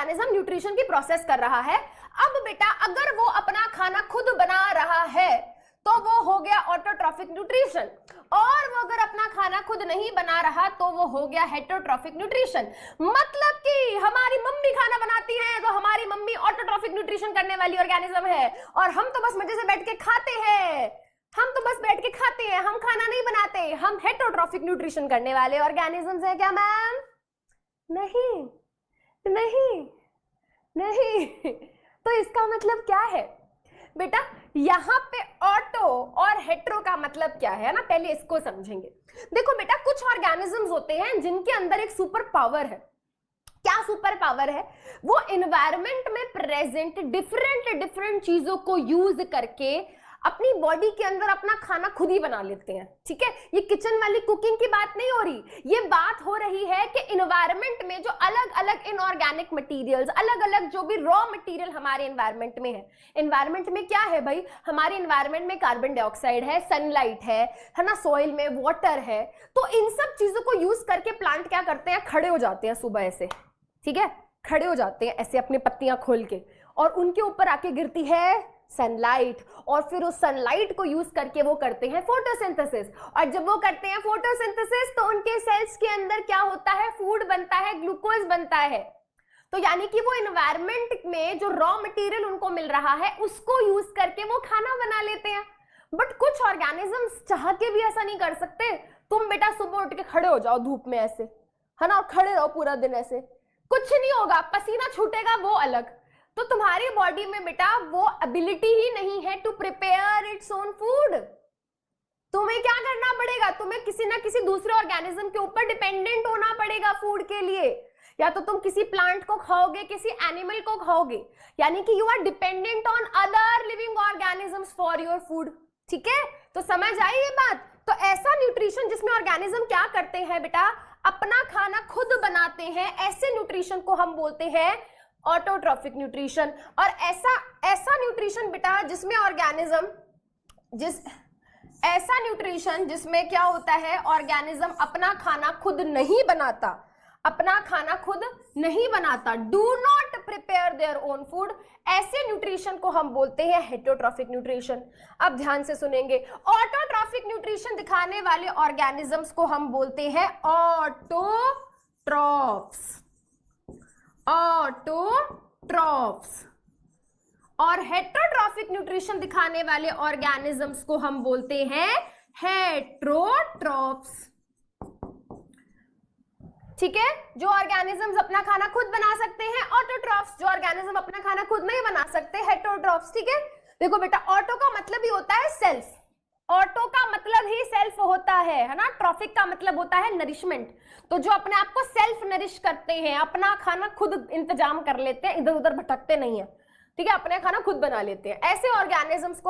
Organism nutrition की process कर रहा है। अब बेटा अगर वो अपना खाना खुद बना रहा है तो वो हो गया ऑटोट्रॉफिक न्यूट्रिशन, और वो अगर अपना खाना खुद नहीं बना रहा तो वो हो गया हेटरोट्रॉफिक न्यूट्रिशन। मतलब कि हमारी मम्मी खाना बनाती है तो हमारी मम्मी ऑटोट्रॉफिक न्यूट्रिशन करने वाली ऑर्गेनिज्म है, और हम तो बस मजे से बैठ के खाते हैं, हम खाना नहीं बनाते, हम हेटरोट्रॉफिक न्यूट्रिशन करने वाले ऑर्गेनिजम्स हैं क्या मैम? नहीं नहीं नहीं। तो इसका मतलब क्या है बेटा? यहाँ पे ऑटो और हेट्रो का मतलब क्या है ना, पहले इसको समझेंगे। देखो बेटा, कुछ ऑर्गेनिजम्स होते हैं जिनके अंदर एक सुपर पावर है। क्या सुपर पावर है? वो एनवायरनमेंट में प्रेजेंट डिफरेंट चीजों को यूज करके अपनी बॉडी के अंदर अपना खाना खुद ही बना लेते हैं। ठीक है, ये किचन वाली कुकिंग की बात नहीं हो रही, ये बात हो रही है कि एनवायरनमेंट में जो अलग अलग इनऑर्गेनिक मटेरियल्स, अलग अलग जो भी रॉ मटेरियल हमारे एनवायरनमेंट में है। एनवायरनमेंट में क्या है भाई? हमारे एनवायरनमेंट में कार्बन डाइऑक्साइड है, सनलाइट है ना, सॉइल में वाटर है। तो इन सब चीजों को यूज करके प्लांट क्या करते हैं? खड़े हो जाते हैं सुबह ऐसे, ठीक है, खड़े हो जाते हैं ऐसे अपनी पत्तियां खोल के, और उनके ऊपर आके गिरती है सनलाइट, और फिर उस सनलाइट को यूज करके वो करते हैं फोटोसिंथेसिस। और जब वो करते हैं फोटोसिंथेसिस तो उनके सेल्स के अंदर क्या होता है? फूड बनता है, ग्लूकोज बनता है। तो यानी कि वो एनवायरनमेंट में जो रॉ मटेरियल उनको मिल रहा है उसको यूज करके वो खाना बना लेते हैं। बट कुछ ऑर्गेनिजम्स चाह के भी ऐसा नहीं कर सकते। तुम बेटा सुबह उठ के खड़े हो जाओ धूप में ऐसे, है ना, और खड़े रहो पूरा दिन ऐसे, कुछ नहीं होगा, पसीना छूटेगा वो अलग। तो तुम्हारी बॉडी में बेटा वो एबिलिटी ही नहीं है to prepare its own food. तुम्हें क्या करना पड़ेगा? तुम्हें किसी ना किसी दूसरे ऑर्गेनिज्म के ऊपर डिपेंडेंट होना पड़ेगा फूड के लिए। या तो तुम किसी प्लांट को खाओगे, किसी एनिमल को खाओगे, यानी कि you are dependent on other living organisms for your food. ठीक है, तो समझ आई ये बात? तो ऐसा न्यूट्रिशन जिसमें ऑर्गेनिज्म क्या करते हैं बेटा? अपना खाना खुद बनाते हैं, ऐसे न्यूट्रिशन को हम बोलते हैं ऑटोट्रॉफिक न्यूट्रिशन। और ऐसा न्यूट्रिशन बेटा जिसमें ऑर्गेनिज्म ऐसा न्यूट्रिशन जिसमें क्या होता है? ऑर्गेनिज्म अपना खाना खुद नहीं बनाता, do not prepare their own food. ऐसे न्यूट्रिशन को हम बोलते हैं हेटरोट्रॉफिक न्यूट्रिशन। अब ध्यान से सुनेंगे, ऑटोट्रॉफिक न्यूट्रिशन दिखाने वाले ऑर्गेनिजम्स को हम बोलते हैं ऑटोट्रॉफ्स, और हेटरोट्रॉफिक न्यूट्रिशन दिखाने वाले ऑर्गेनिजम्स को हम बोलते हैं हेटरोट्रॉफ्स। ठीक है, जो ऑर्गेनिजम्स अपना खाना खुद बना सकते हैं ऑटोट्रॉफ्स, जो ऑर्गेनिज्म अपना खाना खुद नहीं बना सकते हेटरोट्रॉफ्स। ठीक है, देखो बेटा, ऑटो का मतलब ही होता है सेल्फ, ऑटो का मतलब ही सेल्फ होता है ना। ट्रॉफिक का मतलब होता है नरिशमेंट। तो जो अपने आप को सेल्फ नरिश करते हैं, अपना खाना खुद इंतजाम कर लेते हैं, इधर उधर भटकते नहीं है, ठीक है, अपने खाना खुद बना लेते हैं, ऐसे ऑर्गेनिजम्स को हम